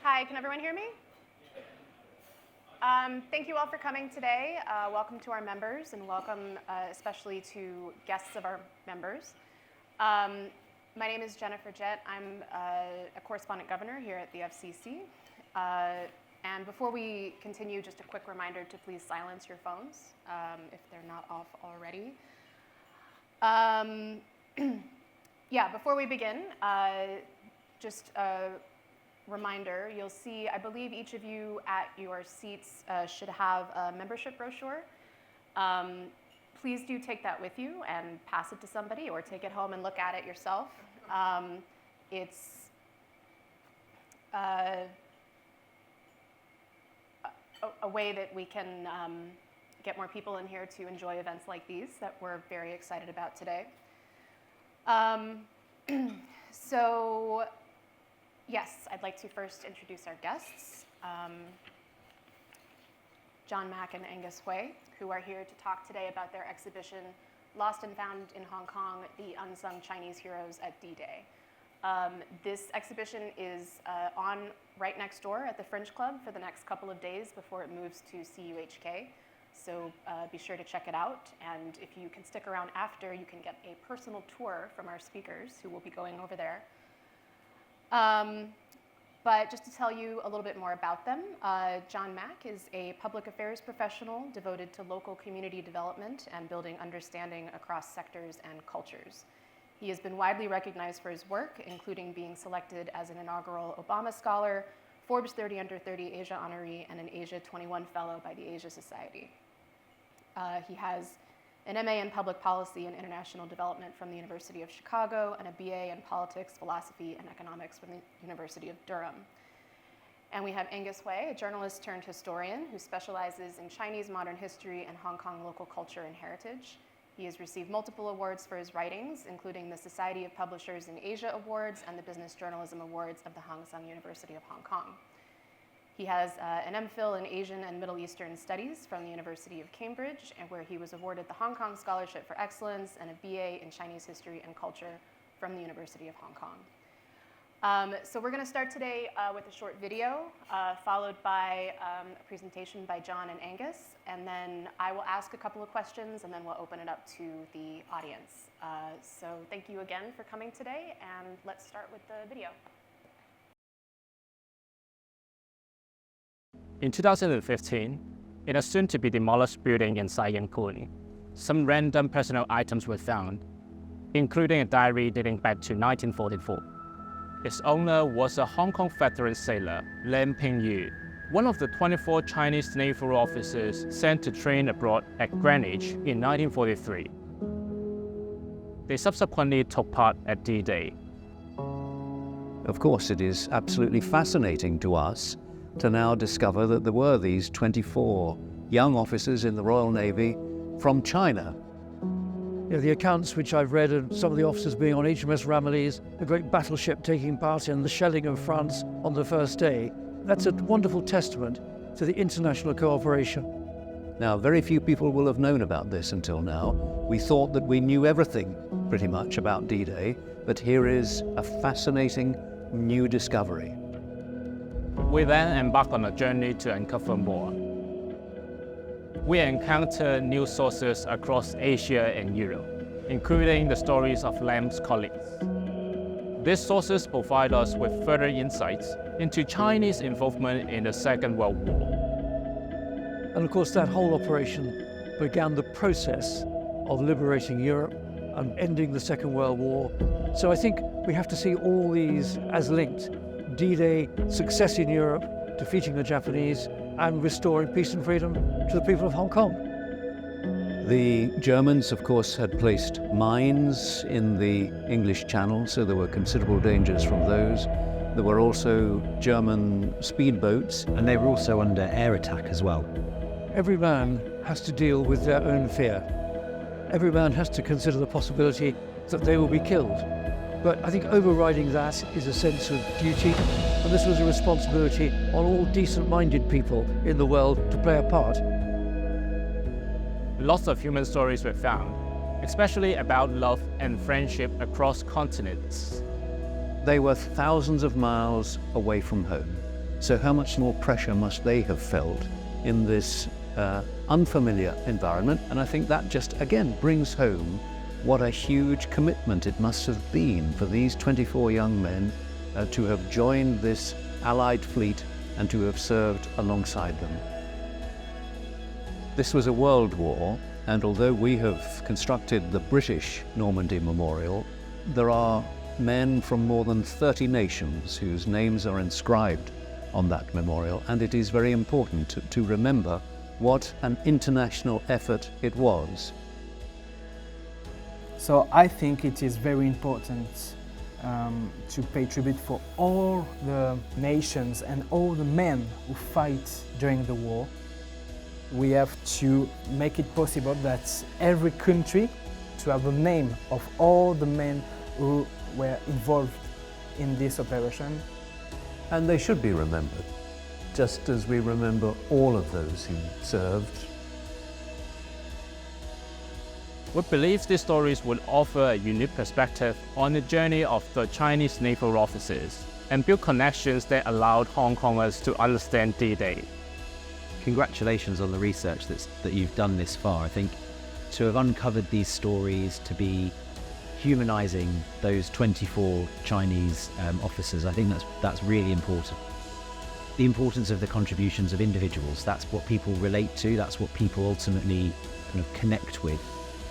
Hi, can everyone hear me? Thank you all for coming today. Welcome to our members, and welcome especially to guests of our members. My name is Jennifer Jett. I'm a correspondent governor here at the FCC. And before we continue, just a quick reminder to please silence your phones if they're not off already. Yeah, before we begin, just a reminder, you'll see, I believe each of you at your seats should have a membership brochure. Please do take that with you and pass it to somebody, or take it home and look at it yourself. It's a way that we can get more people in here to enjoy events like these that we're very excited about today. So, yes, I'd like to first introduce our guests, John Mack and Angus Hui, who are here to talk today about their exhibition, Lost and Found in Hong Kong, the Unsung Chinese Heroes at D-Day. This exhibition is on right next door at the Fringe Club for the next couple of days before it moves to CUHK. So be sure to check it out. And if you can stick around after, you can get a personal tour from our speakers who will be going over there. But just to tell you a little bit more about them, John Mack is a public affairs professional devoted to local community development and building understanding across sectors and cultures. He has been widely recognized for his work, including being selected as an inaugural Obama Scholar, Forbes 30 Under 30 Asia Honoree, and an Asia 21 Fellow by the Asia Society. He has an MA in Public Policy and International Development from the University of Chicago, and a BA in Politics, Philosophy, and Economics from the University of Durham. And we have Angus Hui, a journalist turned historian who specializes in Chinese modern history and Hong Kong local culture and heritage. He has received multiple awards for his writings, including the Society of Publishers in Asia Awards and the Business Journalism Awards of the Hang Seng University of Hong Kong. He has an MPhil in Asian and Middle Eastern Studies from the University of Cambridge, and where he was awarded the Hong Kong Scholarship for Excellence, and a BA in Chinese History and Culture from the University of Hong Kong. So we're going to start today with a short video, followed by a presentation by John and Angus, and then I will ask a couple of questions, and then we'll open it up to the audience. So thank you again for coming today, and let's start with the video. In 2015, in a soon-to-be-demolished building in Sai Ying Kuni, some random personal items were found, including a diary dating back to 1944. Its owner was a Hong Kong veteran sailor, Lam Ping-yu, one of the 24 Chinese naval officers sent to train abroad at Greenwich in 1943. They subsequently took part at D-Day. Of course, it is absolutely fascinating to us to now discover that there were these 24 young officers in the Royal Navy from China. You know, the accounts which I've read of some of the officers being on HMS Ramillies, a great battleship taking part in the shelling of France on the first day, that's a wonderful testament to the international cooperation. Now, very few people will have known about this until now. We thought that we knew everything pretty much about D-Day, but here is a fascinating new discovery. We then embarked on a journey to uncover more. We encountered new sources across Asia and Europe, including the stories of Lam's colleagues. These sources provide us with further insights into Chinese involvement in the Second World War. And of course, that whole operation began the process of liberating Europe and ending the Second World War. So I think we have to see all these as linked. D-Day, success in Europe, defeating the Japanese, and restoring peace and freedom to the people of Hong Kong. The Germans, of course, had placed mines in the English Channel, so there were considerable dangers from those. There were also German speedboats. And they were also under air attack as well. Every man has to deal with their own fear. Every man has to consider the possibility that they will be killed. But I think overriding that is a sense of duty, and this was a responsibility on all decent-minded people in the world to play a part. Lots of human stories were found, especially about love and friendship across continents. They were thousands of miles away from home. So how much more pressure must they have felt in this unfamiliar environment? And I think that just, again, brings home what a huge commitment it must have been for these 24 young men to have joined this Allied fleet and to have served alongside them. This was a world war, and although we have constructed the British Normandy Memorial, there are men from more than 30 nations whose names are inscribed on that memorial, and it is very important to remember what an international effort it was. So I think it is very important to pay tribute for all the nations and all the men who fight during the war. We have to make it possible that every country to have the name of all the men who were involved in this operation. And they should be remembered, just as we remember all of those who served. We believe these stories would offer a unique perspective on the journey of the Chinese naval officers and build connections that allowed Hong Kongers to understand D-Day. Congratulations on the research that you've done this far. I think to have uncovered these stories, to be humanizing those 24 Chinese officers, I think that's really important. The importance of the contributions of individuals, that's what people relate to, that's what people ultimately kind of connect with.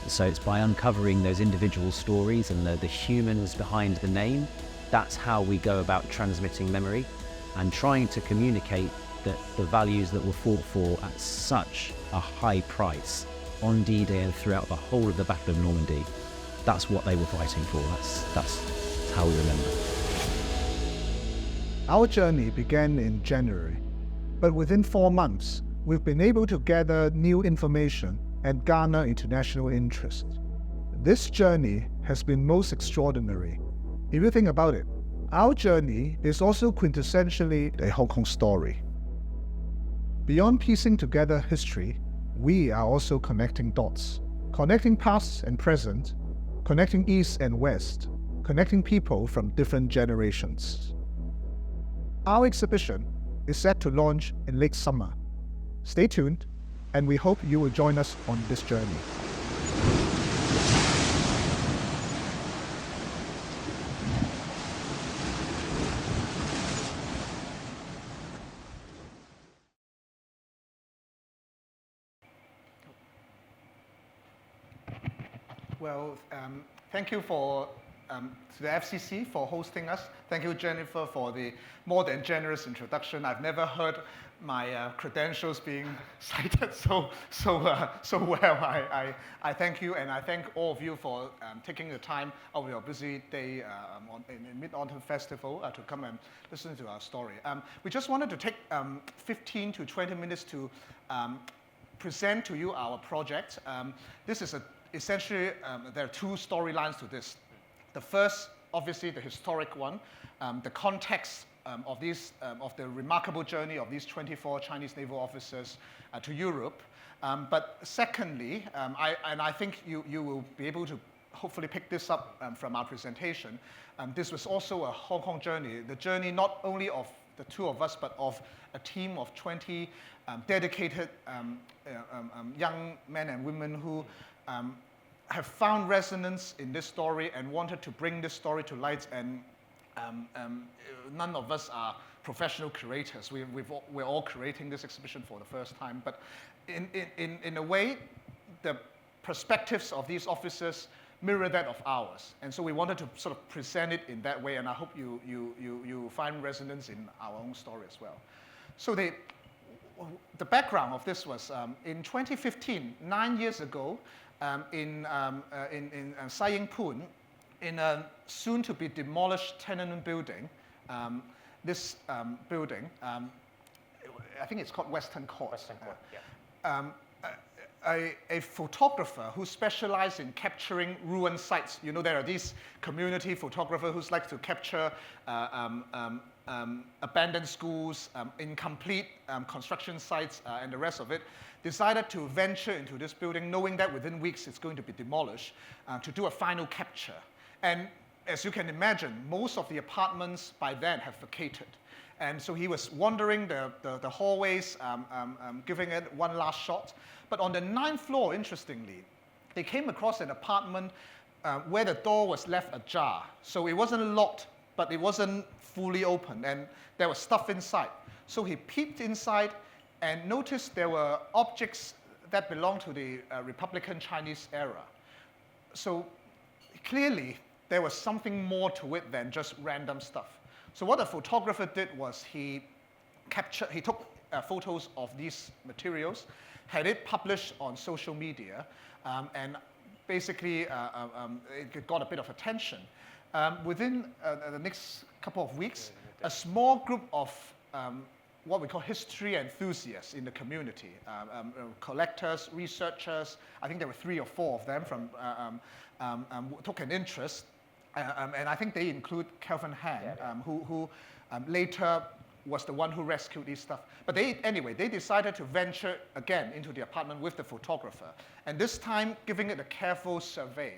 So it's by uncovering those individual stories and the humans behind the name, that's how we go about transmitting memory and trying to communicate that the values that were fought for at such a high price on D-Day and throughout the whole of the Battle of Normandy, that's what they were fighting for. That's how we remember. Our journey began in January, but within 4 months, we've been able to gather new information and garner international interest. This journey has been most extraordinary. If you think about it, our journey is also quintessentially a Hong Kong story. Beyond piecing together history, we are also connecting dots, connecting past and present, connecting East and West, connecting people from different generations. Our exhibition is set to launch in late summer. Stay tuned, and we hope you will join us on this journey. Well, thank you to the FCC for hosting us. Thank you, Jennifer, for the more than generous introduction. I've never heard my credentials being cited so well. I thank you, and I thank all of you for taking the time out of your busy day in Mid-Autumn Festival to come and listen to our story. We just wanted to take 15 to 20 minutes to present to you our project. This is essentially, there are 2 storylines to this. The first, obviously, the historic one, the context of the remarkable journey of these 24 Chinese naval officers to Europe. But secondly, I think you will be able to hopefully pick this up from our presentation. This was also a Hong Kong journey, the journey not only of the 2 of us, but of a team of 20 dedicated young men and women who have found resonance in this story and wanted to bring this story to light. And none of us are professional curators. We're all curating this exhibition for the first time. But in a way, the perspectives of these officers mirror that of ours. And so we wanted to sort of present it in that way. And I hope you find resonance in our own story as well. So the background of this was in 2015, 9 years ago, in Sai Ying Pun, in a soon-to-be demolished tenement building. This building, I think it's called Western Court. Western Court, yeah. A photographer who specialized in capturing ruined sites. You know, there are these community photographers who like to capture abandoned schools, incomplete construction sites, and the rest of it, decided to venture into this building knowing that within weeks it's going to be demolished to do a final capture. And as you can imagine, most of the apartments by then have vacated. And so he was wandering the hallways, giving it one last shot. But on the 9th floor, interestingly, they came across an apartment where the door was left ajar. So it wasn't locked, but it wasn't fully open, and there was stuff inside. So he peeped inside and noticed there were objects that belonged to the Republican Chinese era. So clearly, there was something more to it than just random stuff. So what the photographer did was he took photos of these materials, had it published on social media, and basically it got a bit of attention. Within the next couple of weeks, a small group of what we call history enthusiasts in the community, collectors, researchers, I think there were 3 or 4 of them took an interest, and I think they include Kelvin Han, who later was the one who rescued these stuff. But they decided to venture again into the apartment with the photographer, and this time giving it a careful survey,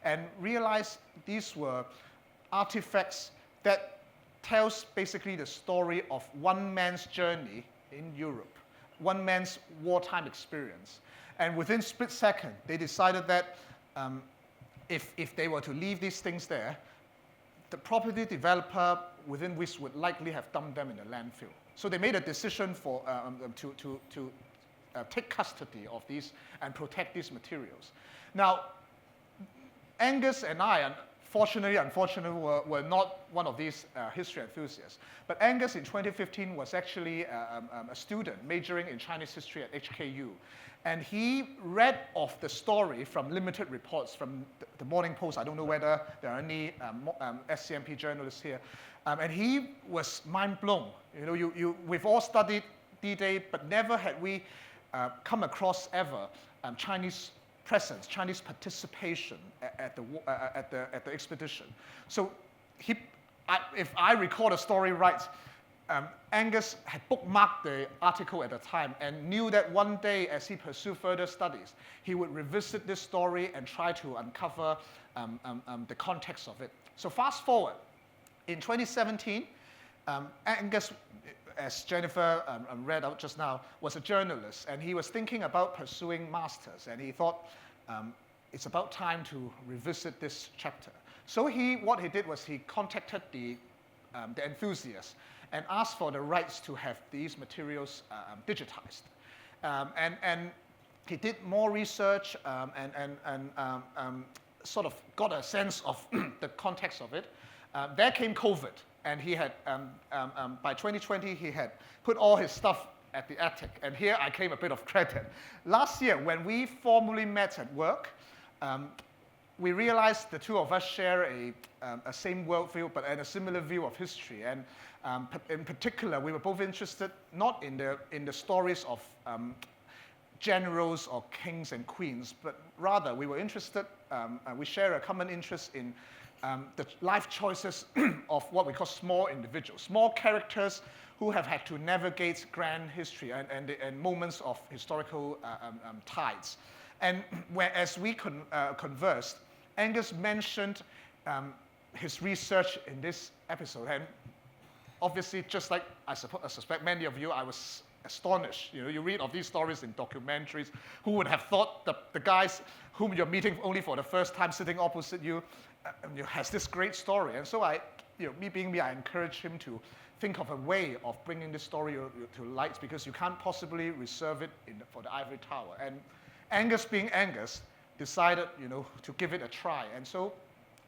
and realized these were artifacts that tells basically the story of one man's journey in Europe, one man's wartime experience. And within a split second, they decided that if they were to leave these things there, the property developer within weeks would likely have dumped them in a landfill. So they made a decision to take custody of these and protect these materials. Now, Angus and I, unfortunately, were not one of these history enthusiasts. But Angus in 2015 was actually a student majoring in Chinese history at HKU. And he read of the story from limited reports from the Morning Post. I don't know whether there are any SCMP journalists here. And he was mind blown. You know, we've all studied D-Day, but never had we come across ever Chinese presence, Chinese participation at the expedition. So if I recall the story right, Angus had bookmarked the article at the time and knew that one day, as he pursued further studies, he would revisit this story and try to uncover the context of it. So fast forward, in 2017, Angus, as Jennifer read out just now, was a journalist, and he was thinking about pursuing masters, and he thought it's about time to revisit this chapter. So what he did was he contacted the enthusiasts and asked for the rights to have these materials digitized. And he did more research and sort of got a sense of the context of it. There came COVID, and he had, by 2020, he had put all his stuff at the attic. And here I claim a bit of credit. Last year, when we formally met at work, we realized the two of us share a same worldview, but and a similar view of history. And in particular, we were both interested not in the stories of generals or kings and queens, but rather we were interested, we share a common interest in the life choices of what we call small individuals, small characters who have had to navigate grand history and moments of historical tides. And as we conversed, Angus mentioned his research in this episode. And obviously, just like I suspect many of you, I was astonished. You know, you read of these stories in documentaries. Who would have thought the guys whom you're meeting only for the first time sitting opposite you has this great story? And so me being me, I encouraged him to think of a way of bringing this story to light, because you can't possibly reserve it for the ivory tower. And Angus, being Angus, decided, to give it a try. And so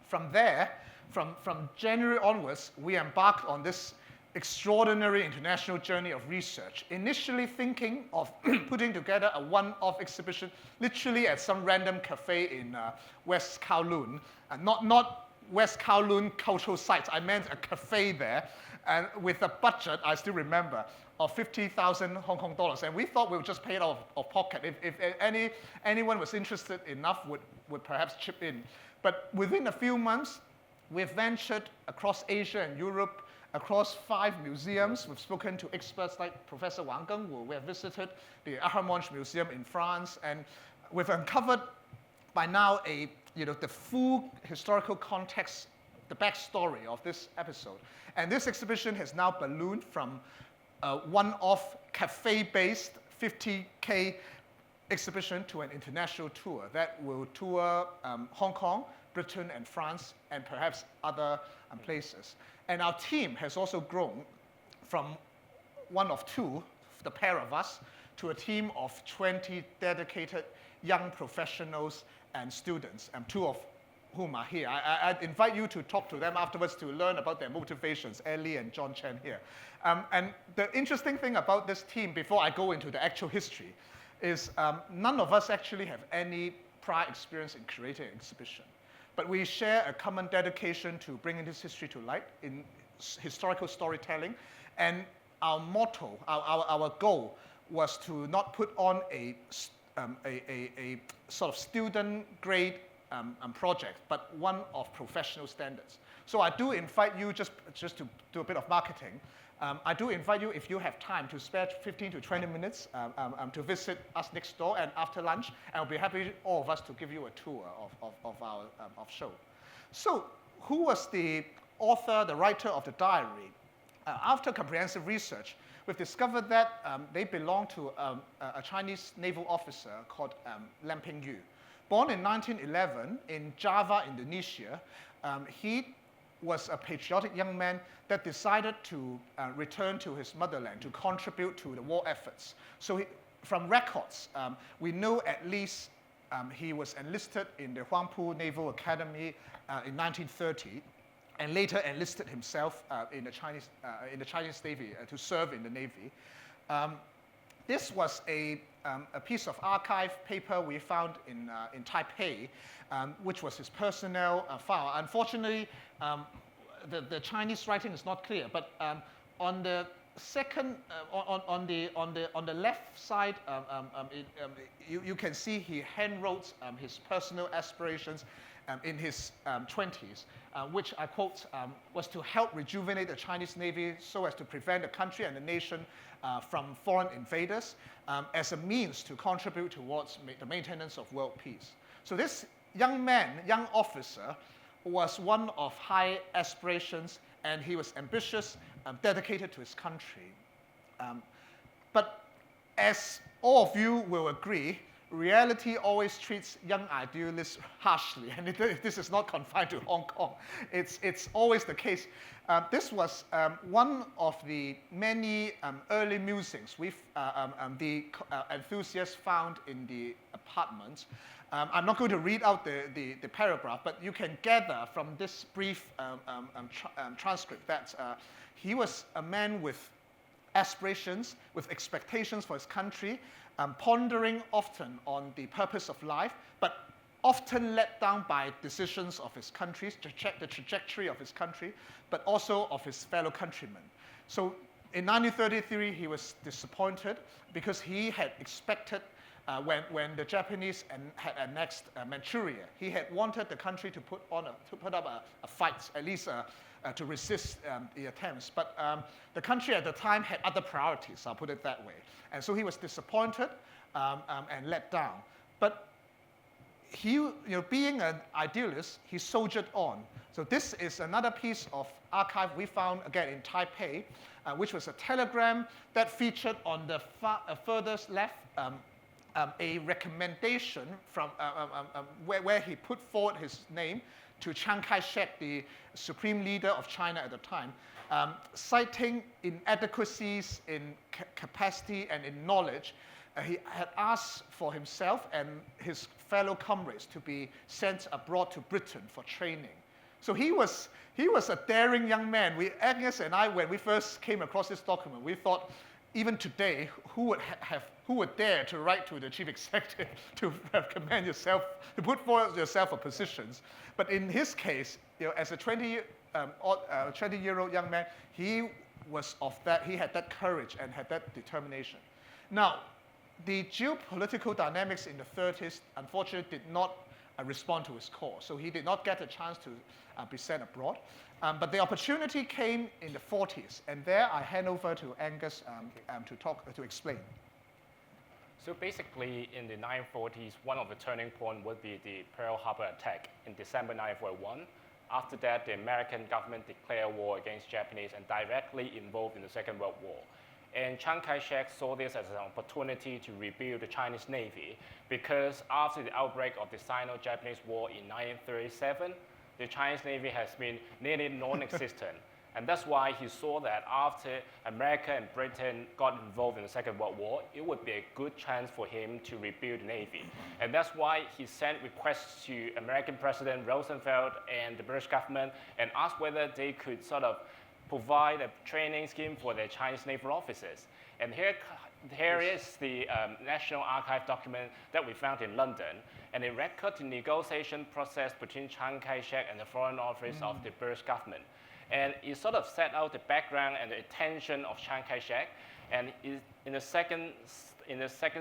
from there, from January onwards, we embarked on this extraordinary international journey of research, initially thinking of putting together a one-off exhibition, literally at some random cafe in West Kowloon, and not West Kowloon cultural sites. I meant a cafe there, and with a budget, I still remember, of 50,000 Hong Kong dollars. And we thought we would just pay it out of pocket. If anyone was interested enough, would perhaps chip in. But within a few months, we've ventured across Asia and Europe, across 5 museums. We've spoken to experts like Professor Wang Gengwu. We have visited the Armonge Museum in France, and we've uncovered by now a the full historical context, the backstory of this episode. And this exhibition has now ballooned from a one-off cafe-based 50K exhibition to an international tour that will tour Hong Kong, Britain, and France, and perhaps other places. And our team has also grown from one of two, the pair of us, to a team of 20 dedicated young professionals and students, two of whom are here. I'd invite you to talk to them afterwards to learn about their motivations, Ellie and John Chen here. And the interesting thing about this team, before I go into the actual history, is none of us actually have any prior experience in creating an exhibition. But we share a common dedication to bringing this history to light in historical storytelling. And our motto, our goal, was to not put on a sort of student-grade project, but one of professional standards. So I do invite you, just to do a bit of marketing, I do invite you, if you have time, to spare 15 to 20 minutes to visit us next door and after lunch, and I'll be happy, all of us, to give you a tour of our show. So who was the author, the writer of the diary? After comprehensive research, we've discovered that they belong to a Chinese naval officer called Lam Ping-yu. Born in 1911 in Java, Indonesia, he was a patriotic young man that decided to return to his motherland to contribute to the war efforts. So from records, we know at least he was enlisted in the Huangpu Naval Academy in 1930, and later enlisted himself in the Chinese Navy to serve in the Navy. This was a piece of archive paper we found in Taipei, which was his personnel file. Unfortunately, the Chinese writing is not clear, but on the second, on the left side, you can see he handwrote his personal aspirations in his 20s, which I quote, was to help rejuvenate the Chinese Navy so as to prevent the country and the nation from foreign invaders as a means to contribute towards the maintenance of world peace. So this young man, young officer, was one of high aspirations, and he was ambitious, dedicated to his country. But as all of you will agree, reality always treats young idealists harshly, and this is not confined to Hong Kong. It's always the case. This was one of the many early musings the enthusiasts found in the apartment. I'm not going to read out the paragraph, but you can gather from this brief transcript that he was a man with aspirations, with expectations for his country, pondering often on the purpose of life, but often let down by decisions of his country, the trajectory of his country, but also of his fellow countrymen. So in 1933, he was disappointed because he had expected when the Japanese had annexed Manchuria, he had wanted the country to put up a fight, at least to resist the attempts. But the country at the time had other priorities, I'll put it that way. And so he was disappointed and let down. But he, being an idealist, he soldiered on. So this is another piece of archive we found, again, in Taipei, which was a telegram that featured on the furthest left a recommendation from where he put forward his name to Chiang Kai-shek, the supreme leader of China at the time, citing inadequacies in capacity and in knowledge. He had asked for himself and his fellow comrades to be sent abroad to Britain for training. So he was a daring young man. Angus and I, when we first came across this document, we thought, even today, who would dare to write to the chief executive to recommend yourself, to put forward yourself for positions? But in his case, as a 20-year-old young man, he had that courage and had that determination. Now, the geopolitical dynamics in the 30s, unfortunately, did not respond to his call. So he did not get a chance to be sent abroad. But the opportunity came in the 40s, and there I hand over to Angus to explain. So basically, in the 1940s, one of the turning points would be the Pearl Harbor attack in December 1941. After that, the American government declared war against Japanese and directly involved in the Second World War. And Chiang Kai-shek saw this as an opportunity to rebuild the Chinese Navy because after the outbreak of the Sino-Japanese War in 1937, the Chinese Navy has been nearly non-existent. And that's why he saw that after America and Britain got involved in the Second World War, it would be a good chance for him to rebuild the Navy. And that's why he sent requests to American President Roosevelt and the British government and asked whether they could sort of provide a training scheme for their Chinese naval officers. And here is the National Archive document that we found in London, and it records the negotiation process between Chiang Kai-shek and the Foreign Office of the British government. And it sort of set out the background and the intention of Chiang Kai-shek. And in the second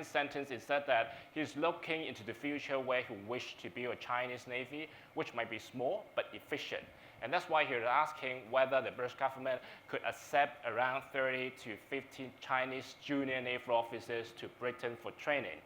sentence, it said that he's looking into the future where he wished to build a Chinese Navy, which might be small but efficient. And that's why he was asking whether the British government could accept around 30 to 50 Chinese junior naval officers to Britain for training.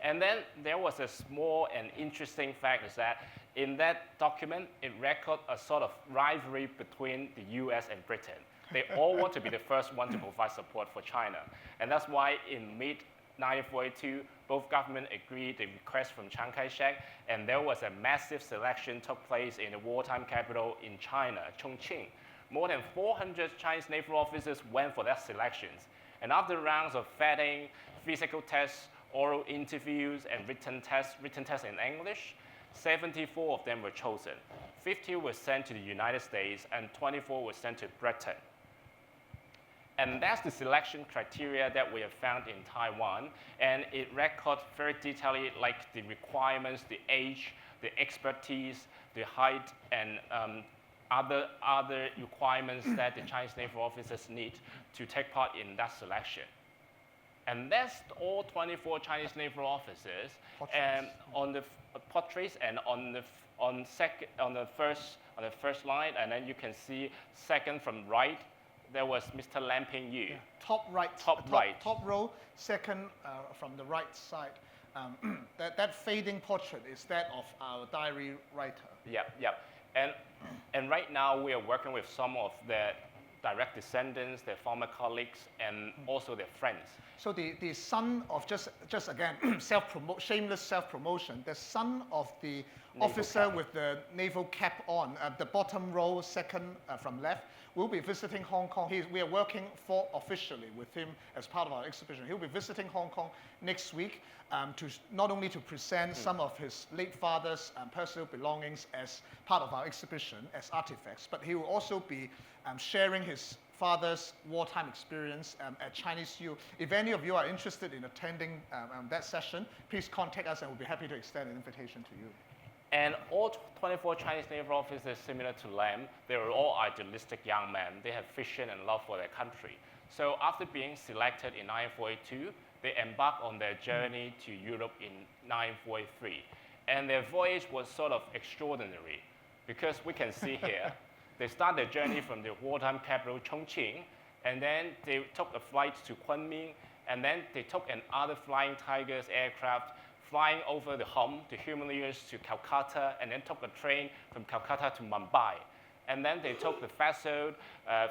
And then there was a small and interesting fact is that in that document, it records a sort of rivalry between the US and Britain. They all want to be the first one to provide support for China. And that's why in mid-1942, both governments agreed the request from Chiang Kai-shek, and there was a massive selection took place in the wartime capital in China, Chongqing. More than 400 Chinese naval officers went for that selections. And after rounds of vetting, physical tests, oral interviews, and written tests in English, 74 of them were chosen. 50 were sent to the United States, and 24 were sent to Britain. And that's the selection criteria that we have found in Taiwan, and it records very detailedly like the requirements, the age, the expertise, the height, and other requirements that the Chinese naval officers need to take part in that selection. And that's all 24 Chinese naval officers. And on the portraits and on the first line, and then you can see second from right, there was Mr. Lam Ping-yu. Yeah. Top row, second from the right side. That fading portrait is that of our diary writer. Yep. And right now we are working with some of their direct descendants, their former colleagues, and also their friends. So the son of, just again, shameless self-promotion, the son of the naval officer cap with the naval cap on, the bottom row, second from left, will be visiting Hong Kong. We are working officially with him as part of our exhibition. He'll be visiting Hong Kong next week to not only to present some of his late father's personal belongings as part of our exhibition as artifacts, but he will also be sharing his father's wartime experience at Chinese U. If any of you are interested in attending that session, please contact us and we'll be happy to extend an invitation to you. And all 24 Chinese naval officers, similar to Lam, they were all idealistic young men. They have vision and love for their country. So after being selected in 1942, they embarked on their journey to Europe in 1943. And their voyage was sort of extraordinary because we can see here, they start their journey from the wartime capital, Chongqing, and then they took a flight to Kunming, and then they took another Flying Tigers aircraft flying over the Himalayas to Calcutta, and then took a train from Calcutta to Mumbai. And then they took the vessel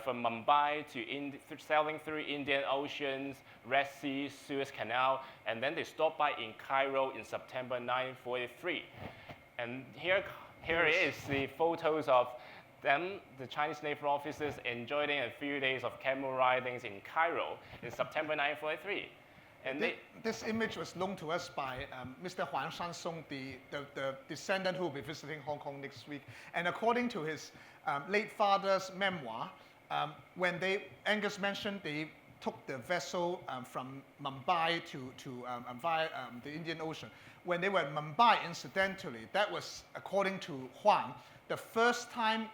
from Mumbai to sailing through Indian Oceans, Red Sea, Suez Canal, and then they stopped by in Cairo in September 1943. And here is the photos of them, the Chinese naval officers, enjoying a few days of camel ridings in Cairo in September 1943. And this image was known to us by Mr. Huang Shansong, the descendant who will be visiting Hong Kong next week. And according to his late father's memoir, when Angus mentioned they took the vessel from Mumbai via the Indian Ocean. When they were in Mumbai, incidentally, that was, according to Huang, the first time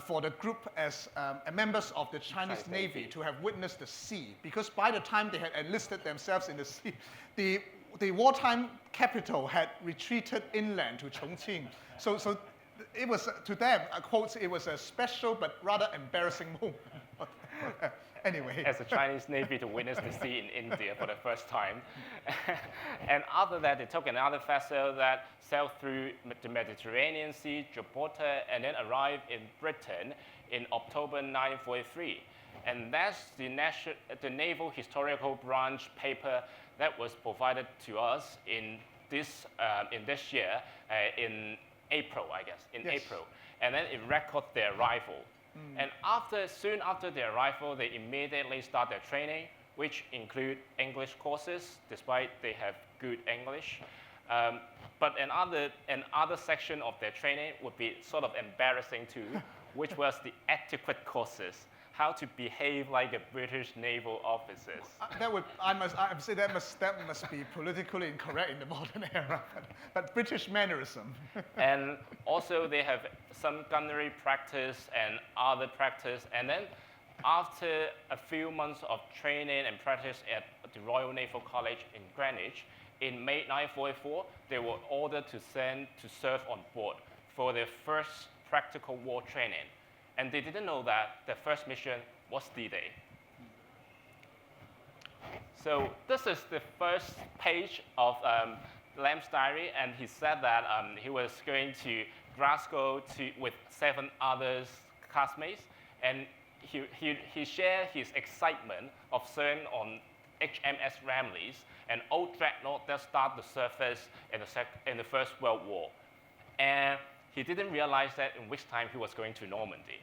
for the group as members of the Chinese Navy to have witnessed the sea, because by the time they had enlisted themselves in the sea, the wartime capital had retreated inland to Chongqing. So it was, to them, quotes, it was a special but rather embarrassing moment. Anyway. as a Chinese Navy to witness the sea in India for the first time. And after that, they took another vessel that sailed through the Mediterranean Sea, Gibraltar, and then arrived in Britain in October 1943. And that's the Naval Historical Branch paper that was provided to us in this year, in April, I guess, April. And then it recorded their arrival. And soon after their arrival, they immediately start their training, which include English courses, despite they have good English. But another section of their training would be sort of embarrassing too, which was the etiquette courses, how to behave like a British naval officers. I must say that must be politically incorrect in the modern era, but British mannerism. And also they have some gunnery practice and other practice. And then after a few months of training and practice at the Royal Naval College in Greenwich, in May 1944, they were ordered to serve on board for their first practical war training. And they didn't know that their first mission was D-Day. So this is the first page of Lam's diary, and he said that he was going to Glasgow with 7 other classmates, and he shared his excitement of serving on HMS Ramillies, an old dreadnought that started the service in the First World War. And he didn't realize that in which time he was going to Normandy.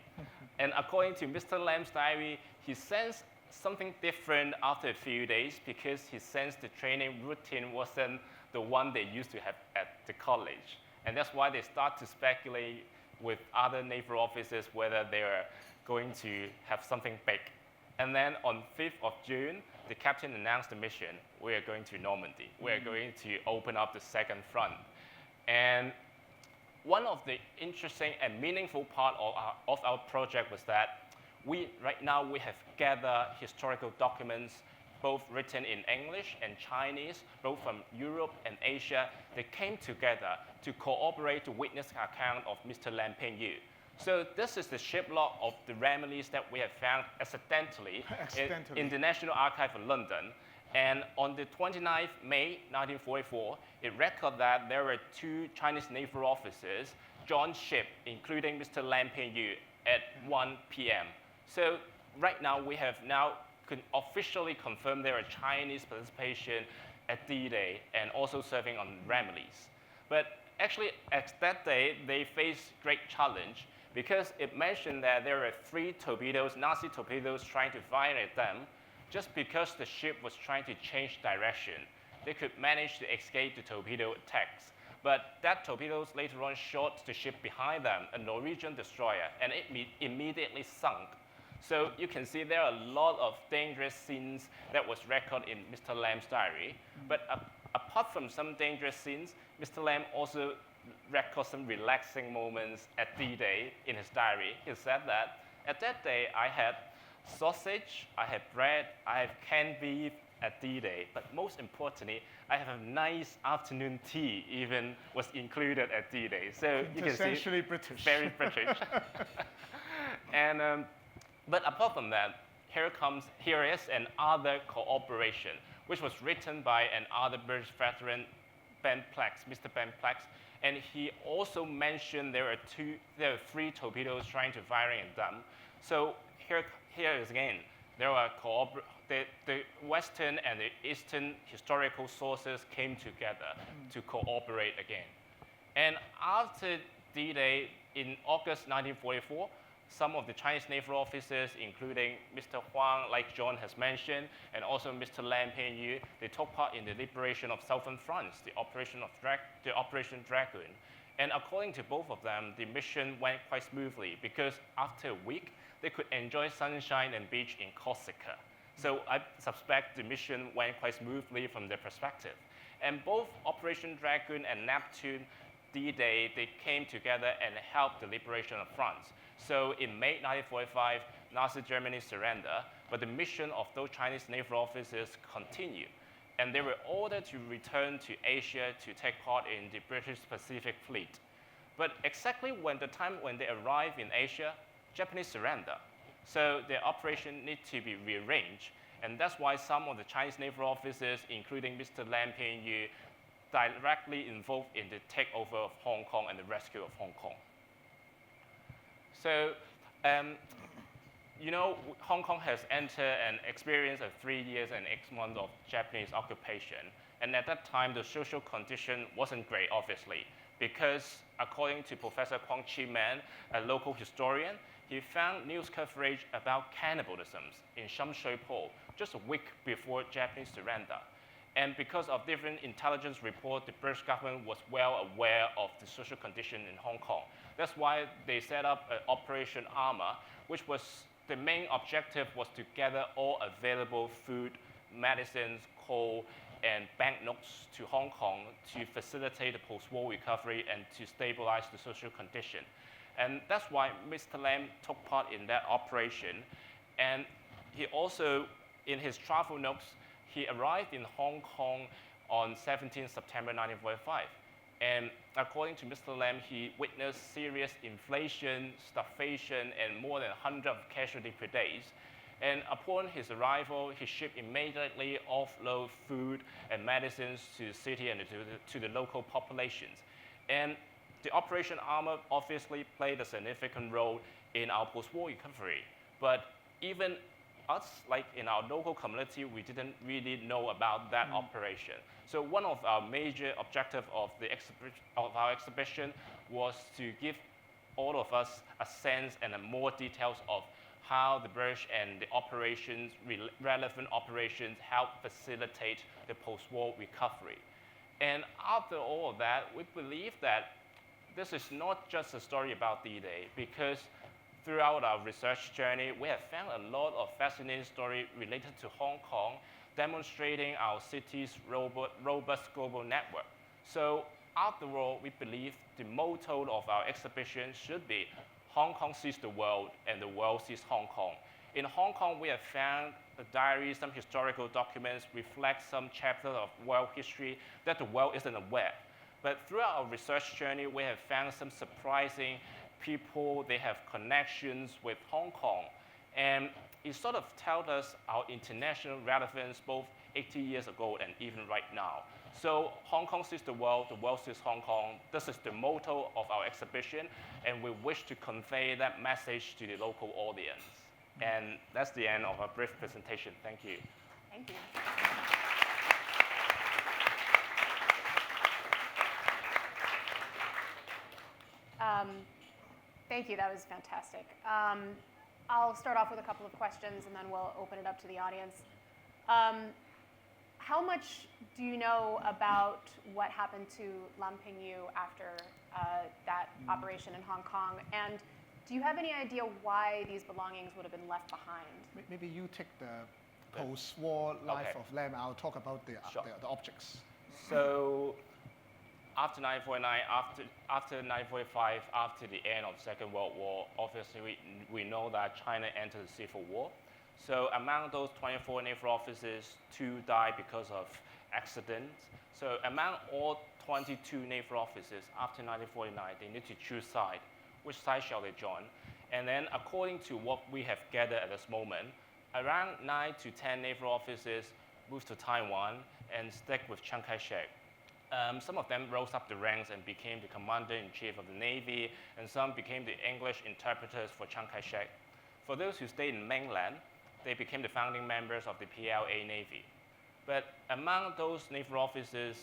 And according to Mr. Lam's diary, he sensed something different after a few days because he sensed the training routine wasn't the one they used to have at the college. And that's why they start to speculate with other naval officers whether they are going to have something big. And then on 5th of June, the captain announced the mission. We are going to Normandy. We are going to open up the second front. And one of the interesting and meaningful part of our project was that right now we have gathered historical documents, both written in English and Chinese, both from Europe and Asia. They came together to corroborate the witness account of Mr. Lam Ping-yu. So this is the ship log of the Ramillies that we have found accidentally. In the National Archive of London. And on the 29th May 1944, it recorded that there were 2 Chinese naval officers joined ship, including Mr. Lam Ping-yu, at 1 p.m. So right now, we have now officially confirmed there are Chinese participation at D-Day and also serving on Ramillies. But actually, at that day, they faced great challenge because it mentioned that there were 3 torpedoes, Nazi torpedoes, trying to fire at them. Just because the ship was trying to change direction, they could manage to escape the torpedo attacks. But that torpedoes later on shot the ship behind them, a Norwegian destroyer, and it immediately sunk. So you can see there are a lot of dangerous scenes that was recorded in Mr. Lam's diary. But apart from some dangerous scenes, Mr. Lam also records some relaxing moments at D-Day in his diary. He said that, at that day, I had sausage, I have bread, I have canned beef at D-Day, but most importantly, I have a nice afternoon tea even was included at D-Day. So you can see, essentially British. Very British. And but apart from that, here is another cooperation, which was written by another British veteran, Mr. Ben Plex, and he also mentioned there are 3 torpedoes trying to fire at them. So here is again, there are the Western and the Eastern historical sources came together to cooperate again. And after D-Day in August 1944, some of the Chinese naval officers, including Mr. Huang, like John has mentioned, and also Mr. Lam Ping-yu, they took part in the liberation of southern France, the Operation Dragoon. And according to both of them, the mission went quite smoothly because after a week, they could enjoy sunshine and beach in Corsica. So I suspect the mission went quite smoothly from their perspective. And both Operation Dragoon and Neptune D-Day, they came together and helped the liberation of France. So in May 1945, Nazi Germany surrendered, but the mission of those Chinese naval officers continued. And they were ordered to return to Asia to take part in the British Pacific Fleet. But exactly when they arrived in Asia, Japanese surrendered. So the operation needs to be rearranged. And that's why some of the Chinese naval officers, including Mr. Lam Ping-yu, directly involved in the takeover of Hong Kong and the rescue of Hong Kong. So, you know, Hong Kong has entered an experience of 3 years and 8 months of Japanese occupation. And at that time, the social condition wasn't great, obviously, because according to Professor Kwong Chi-man, a local historian, he found news coverage about cannibalism in Sham Shui Po just a week before Japanese surrender. And because of different intelligence reports, the British government was well aware of the social condition in Hong Kong. That's why they set up an Operation Armour, which was the main objective was to gather all available food, medicines, coal, and banknotes to Hong Kong to facilitate the post-war recovery and to stabilize the social condition. And that's why Mr. Lam took part in that operation. And he also, in his travel notes, he arrived in Hong Kong on 17 September 1945. And according to Mr. Lam, he witnessed serious inflation, starvation, and more than 100 casualties per day. And upon his arrival, his ship immediately offloaded food and medicines to the city and to the local populations. And the Operation Armour obviously played a significant role in our post-war recovery. But even us, like in our local community, we didn't really know about that operation. So one of our major objectives of our exhibition was to give all of us a sense and more details of how the British and the operations, relevant operations, helped facilitate the post-war recovery. And after all of that, we believe that this is not just a story about D-Day, because throughout our research journey, we have found a lot of fascinating stories related to Hong Kong, demonstrating our city's robust global network. So after all, we believe the motto of our exhibition should be Hong Kong sees the world and the world sees Hong Kong. In Hong Kong, we have found the diaries, some historical documents reflect some chapters of world history that the world isn't aware. But throughout our research journey, we have found some surprising people, they have connections with Hong Kong. And it sort of tells us our international relevance both 80 years ago and even right now. So Hong Kong sees the world sees Hong Kong. This is the motto of our exhibition, and we wish to convey that message to the local audience. And that's the end of our brief presentation. Thank you. Thank you. Thank you, that was fantastic. I'll start off with a couple of questions and then we'll open it up to the audience. How much do you know about what happened to Lam Ping-yu after that operation in Hong Kong? And do you have any idea why these belongings would have been left behind? Maybe you take the post-war life of Lam. I'll talk about the objects. So after 1949, after 1945, after the end of the Second World War, obviously we know that China entered the Civil War. So among those 24 naval officers, 2 died because of accidents. So among all 22 naval officers after 1949, they need to choose side. Which side shall they join? And then according to what we have gathered at this moment, around 9 to 10 naval officers moved to Taiwan and stuck with Chiang Kai-shek. Some of them rose up the ranks and became the commander-in-chief of the Navy, and some became the English interpreters for Chiang Kai-shek. For those who stayed in mainland, they became the founding members of the PLA Navy. But among those naval officers,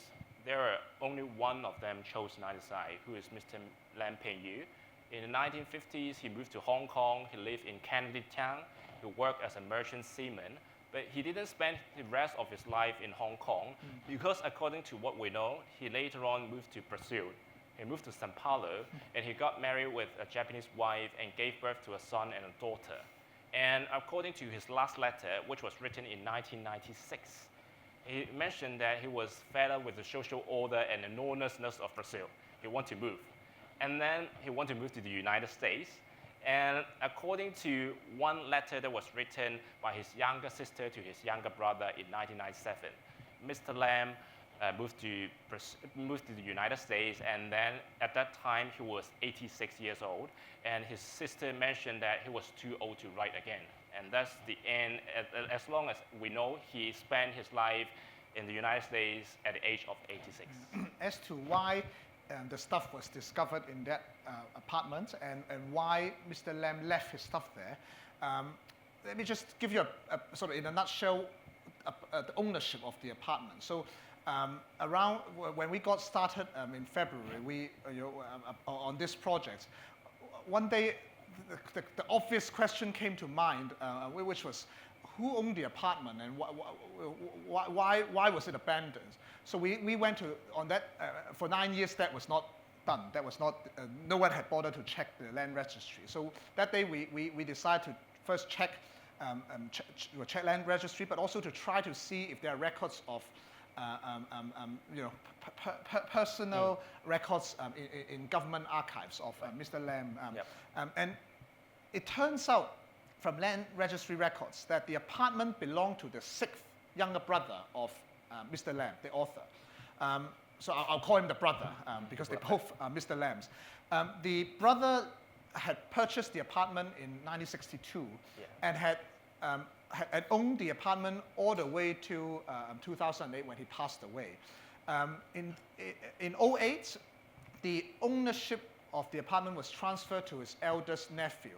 there are only one of them chose neither side, who is Mr. Lam Ping-yu. In the 1950s, he moved to Hong Kong. He lived in Kennedy Town. He worked as a merchant seaman. But he didn't spend the rest of his life in Hong Kong because according to what we know, he later on moved to Brazil. He moved to Sao Paulo and he got married with a Japanese wife and gave birth to a son and a daughter. And according to his last letter, which was written in 1996, he mentioned that he was fed up with the social order and the lawlessness of Brazil. He wanted to move. And then he wanted to move to the United States. And according to one letter that was written by his younger sister to his younger brother in 1997, Mr. Lam moved to the United States, and then at that time he was 86 years old, and his sister mentioned that he was too old to write again, and that's the end. As long as we know, he spent his life in the United States at the age of 86. As to why the stuff was discovered in that apartment and why Mr. Lam left his stuff there, let me just give you a sort of, in a nutshell, the ownership of the apartment. So around when we got started in February, on this project, one day the obvious question came to mind, which was, who owned the apartment and why was it abandoned? So we went to, on that, for 9 years that was not done. That was not, no one had bothered to check the land registry. So that day we decided to first check land registry, but also to try to see if there are records of personal records in government archives of Mr. Lam. And it turns out from land registry records that the apartment belonged to the 6th younger brother of Mr. Lam, the author. So I'll call him the brother because they both are Mr. Lams. The brother had purchased the apartment in 1962 and had owned the apartment all the way to 2008 when he passed away. In 2008, the ownership of the apartment was transferred to his eldest nephew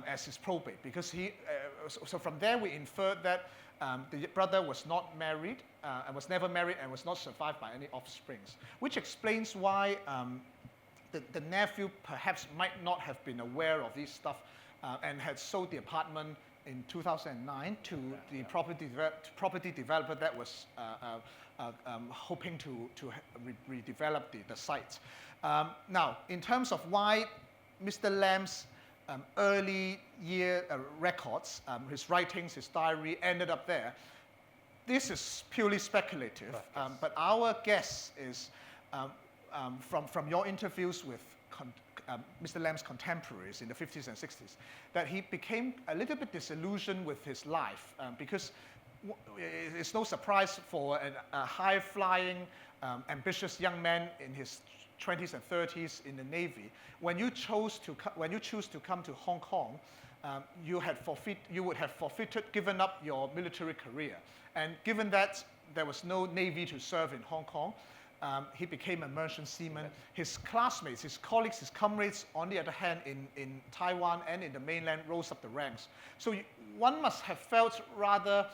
as his probate, because so from there we inferred that the brother was not married and was never married and was not survived by any offsprings, which explains why the nephew perhaps might not have been aware of this stuff and had sold the apartment in 2009 to the property developer that was hoping to redevelop the site. Now, in terms of why Mr. Lam's early year records, his writings, his diary ended up there, this is purely speculative, but our guess is from your interviews with Mr. Lam's contemporaries in the 50s and 60s, that he became a little bit disillusioned with his life because it's no surprise for a high-flying, ambitious young man in his 20s and 30s in the Navy. When you choose to come to Hong Kong, you would have given up your military career. And given that there was no Navy to serve in Hong Kong, he became a merchant seaman. His classmates, his colleagues, his comrades, on the other hand, in Taiwan and in the mainland, rose up the ranks. So one must have felt rather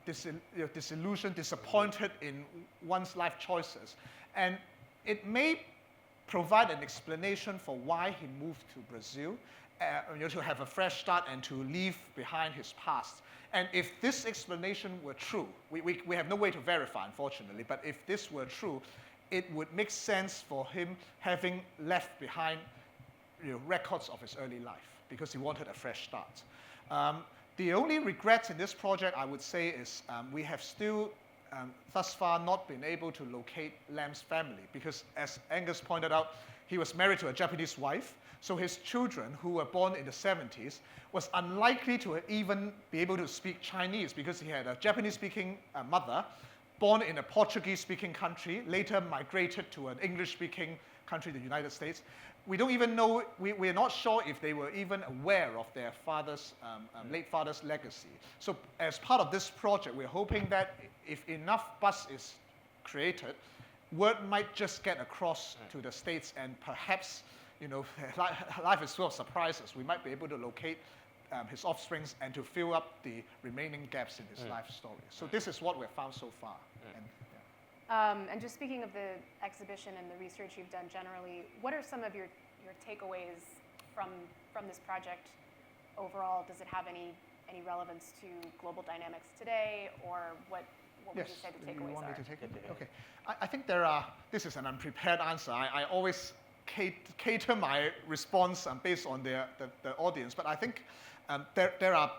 disillusioned, disappointed in one's life choices. And it may provide an explanation for why he moved to Brazil, to have a fresh start and to leave behind his past. And if this explanation were true, we have no way to verify, unfortunately, but if this were true, it would make sense for him having left behind records of his early life, because he wanted a fresh start. The only regret in this project, I would say, is we have still thus far not been able to locate Lam's family, because as Angus pointed out, he was married to a Japanese wife, so his children, who were born in the 70s, was unlikely to even be able to speak Chinese, because he had a Japanese-speaking mother, born in a Portuguese-speaking country, later migrated to an English-speaking country, the United States. We don't even know, we're not sure if they were even aware of their father's, late father's legacy. So as part of this project, we're hoping that if enough buzz is created, word might just get across to the States, and perhaps, life is full of surprises. We might be able to locate his offsprings and to fill up the remaining gaps in his life story. So this is what we've found so far. And just speaking of the exhibition and the research you've done generally, what are some of your takeaways from this project overall? Does it have any relevance to global dynamics today, or what would you say the takeaways you want are? Me to take it? Okay. I think this is an unprepared answer. I always cater my response based on the audience, but I think there are,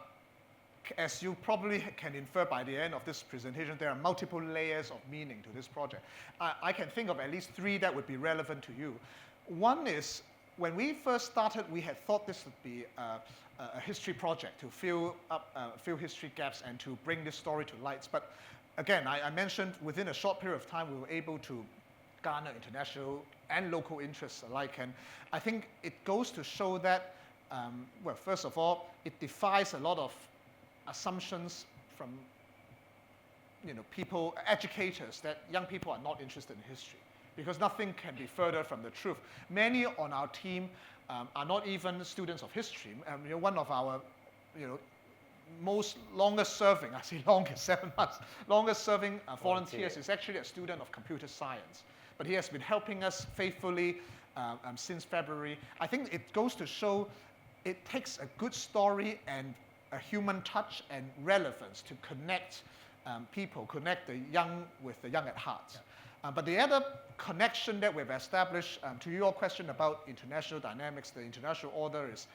as you probably can infer by the end of this presentation, there are multiple layers of meaning to this project. I can think of at least 3 that would be relevant to you. One is when we first started, we had thought this would be a history project to fill history gaps and to bring this story to light. But again, I mentioned within a short period of time, we were able to garner international and local interests alike. And I think it goes to show that, well, first of all, it defies a lot of assumptions from people, educators, that young people are not interested in history, because nothing can be further from the truth. Many on our team are not even students of history. One of our most longest serving, I say longest, 7 months, longest serving volunteers is actually a student of computer science. But he has been helping us faithfully since February. I think it goes to show it takes a good story and a human touch and relevance to connect people, connect the young with the young at heart. But the other connection that we've established, to your question about international dynamics, the international order, is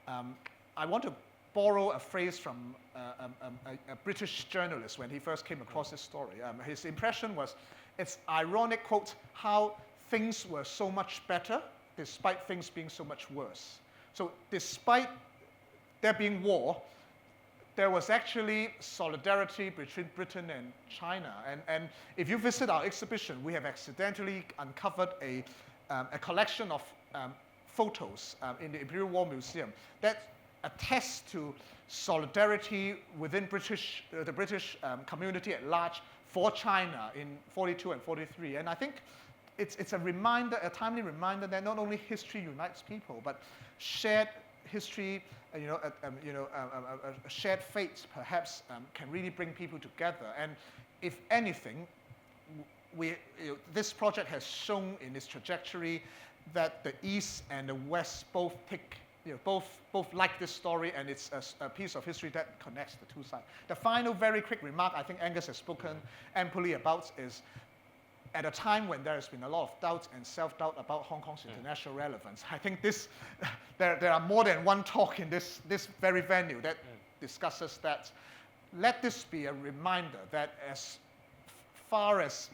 I want to borrow a phrase from a British journalist when he first came across this story. His impression was, it's ironic, quote, how things were so much better despite things being so much worse. So despite there being war, there was actually solidarity between Britain and China. And if you visit our exhibition, we have accidentally uncovered a collection of photos in the Imperial War Museum that attests to solidarity within the British community at large for China in 42 and 43. And I think it's a reminder, a timely reminder that not only history unites people, but shared history, a shared fate perhaps can really bring people together. And if anything, this project has shown in its trajectory that the East and the West both like this story, and it's a piece of history that connects the two sides. The final very quick remark I think Angus has spoken amply about is, at a time when there has been a lot of doubt and self-doubt about Hong Kong's international relevance, I think there are more than one talk in this very venue that discusses that. Let this be a reminder that as far as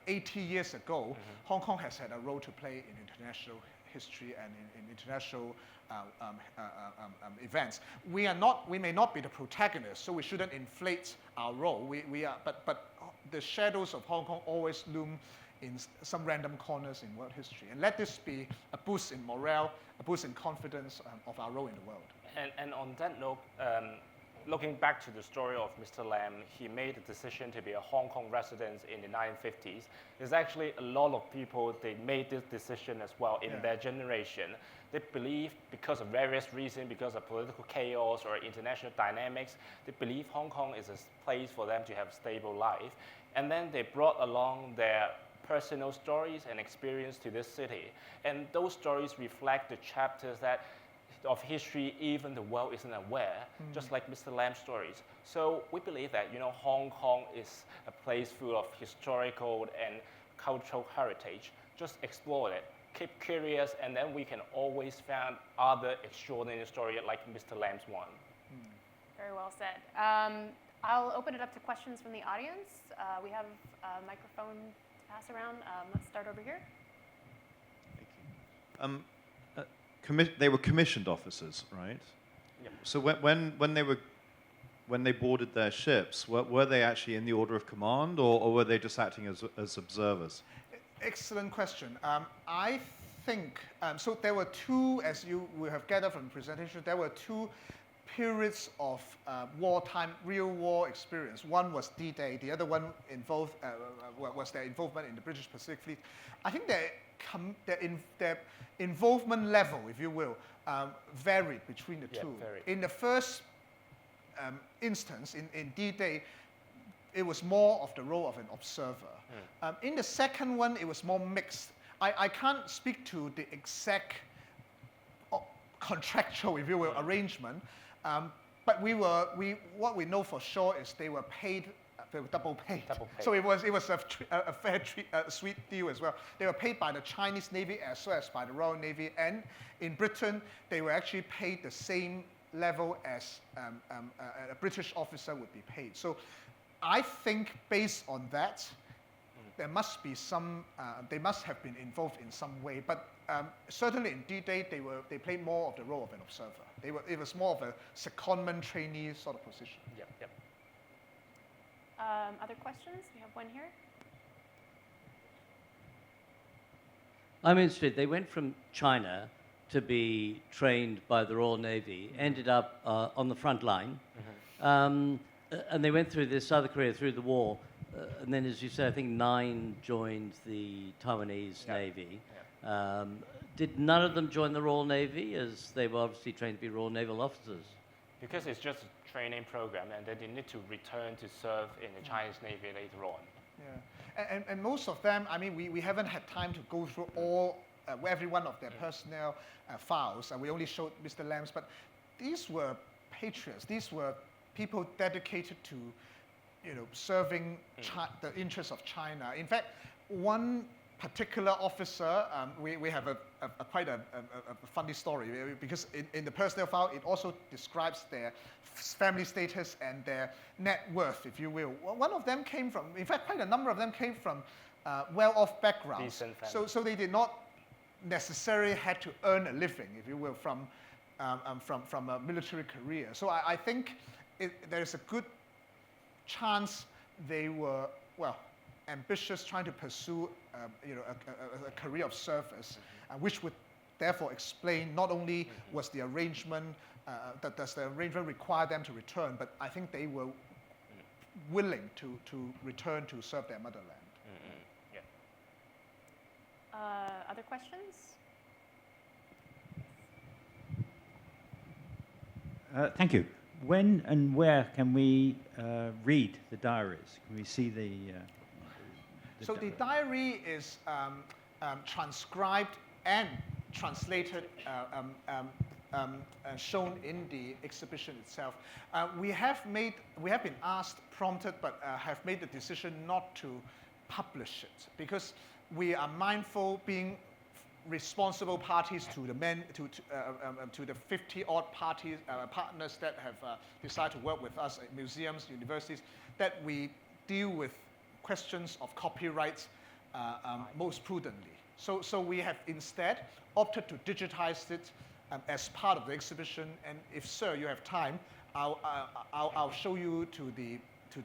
80 years ago, Hong Kong has had a role to play in international history and in international events. We may not be the protagonists, so we shouldn't inflate our role. We are, but the shadows of Hong Kong always loom in some random corners in world history. And let this be a boost in morale, a boost in confidence of our role in the world. And on that note, looking back to the story of Mr. Lam, he made the decision to be a Hong Kong resident in the 1950s. There's actually a lot of people, they made this decision as well in their generation. They believe, because of various reasons, because of political chaos or international dynamics, they believe Hong Kong is a place for them to have a stable life. And then they brought along their personal stories and experience to this city. And those stories reflect the chapters of history even the world isn't aware, just like Mr. Lam's stories. So we believe that Hong Kong is a place full of historical and cultural heritage. Just explore it, keep curious, and then we can always find other extraordinary stories like Mr. Lam's one. Very well said. I'll open it up to questions from the audience. We have a microphone to pass around. Let's start over here. Thank you. They were commissioned officers, right? Yep. So when they boarded their ships, were they actually in the order of command, or were they just acting as observers? Excellent question. I think, so there were two, as you will have gathered from the presentation, there were two periods of wartime, real war experience. One was D-Day, the other one was their involvement in the British Pacific Fleet. I think their involvement level, if you will, varied between the two. Varied. In the first instance, in D-Day, it was more of the role of an observer. In the second one, it was more mixed. I can't speak to the exact contractual, if you will, arrangement, but what we know for sure is they were paid. They were double paid. So it was a fair sweet deal as well. They were paid by the Chinese Navy as well as by the Royal Navy, and in Britain they were actually paid the same level as a British officer would be paid. So I think based on that, there must be some, they must have been involved in some way. But certainly in D-Day, they played more of the role of an observer. It was more of a secondment trainee sort of position. Yep, yep. Other questions? We have one here. I'm interested. They went from China to be trained by the Royal Navy, ended up on the front line, and they went through this other career through the war. And then, as you say, I think 9 joined the Taiwanese Navy. Yeah. Did none of them join the Royal Navy, as they were obviously trained to be Royal Naval officers? Because it's just a training program, and then they need to return to serve in the Chinese Navy later on. Yeah. And most of them, I mean, we haven't had time to go through all, every one of their personnel files. We only showed Mr. Lam's, but these were patriots. These were people dedicated to, serving the interests of China. In fact, one particular officer, we have quite a funny story, because in the personnel file, it also describes their family status and their net worth, if you will. One of them came from, in fact, quite a number of them came from well-off backgrounds. Decent family. So they did not necessarily had to earn a living, if you will, from a military career. So I think there's a good chance they were, ambitious, trying to pursue a career of service, which would therefore explain not only was the arrangement, does the arrangement require them to return, but I think they were willing to return to serve their motherland. Other questions? Thank you. When and where can we read the diaries? Can we see the So the diary is transcribed and translated, shown in the exhibition itself. We have been asked, prompted, but have made the decision not to publish it because we are mindful, being responsible parties to the 50-odd parties, partners that have decided to work with us at museums, universities, that we deal with questions of copyright most prudently. So we have instead opted to digitize it as part of the exhibition. And if, sir, you have time, I'll show you to the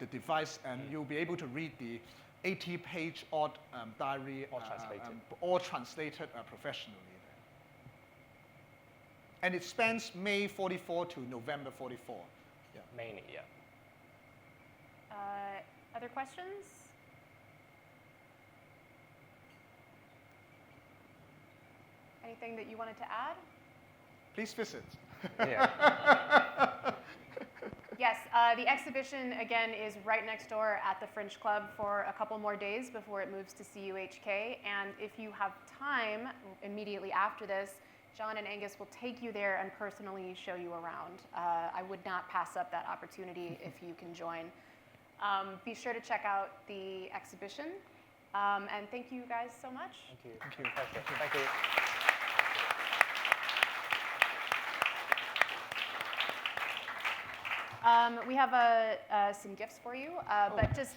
device, and you'll be able to read the 80-page odd diary, all translated professionally. And it spans May 44 to November 44. Yeah. Mainly, yeah. Other questions? Anything that you wanted to add? Please visit. Yeah. Yes, the exhibition, again, is right next door at the Fringe Club for a couple more days before it moves to CUHK. And if you have time, immediately after this, John and Angus will take you there and personally show you around. I would not pass up that opportunity if you can join. Be sure to check out the exhibition. And thank you guys so much. Thank you. Thank you. Thank you. We have some gifts for you, but just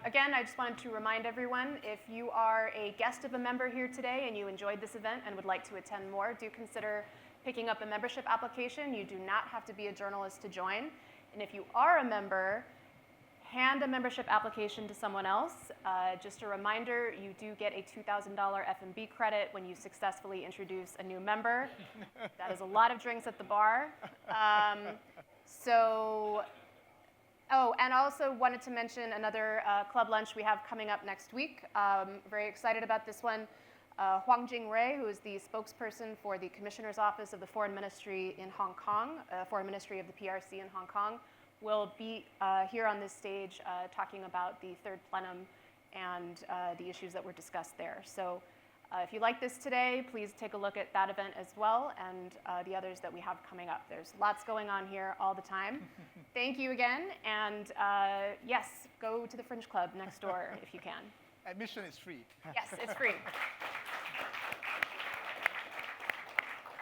again, I just wanted to remind everyone, if you are a guest of a member here today and you enjoyed this event and would like to attend more, do consider picking up a membership application. You do not have to be a journalist to join. And if you are a member, hand a membership application to someone else. Just a reminder, you do get a $2,000 F&B credit when you successfully introduce a new member. That is a lot of drinks at the bar. And also wanted to mention another club lunch we have coming up next week. Very excited about this one. Huang Jingwei, who is the spokesperson for the Commissioner's Office of the Foreign Ministry in Hong Kong, Foreign Ministry of the PRC in Hong Kong, will be here on this stage talking about the third plenum and the issues that were discussed there. So if you like this today, please take a look at that event as well and the others that we have coming up. There's lots going on here all the time. Thank you again, and yes, go to the Fringe Club next door if you can. Admission is free. Yes, it's free.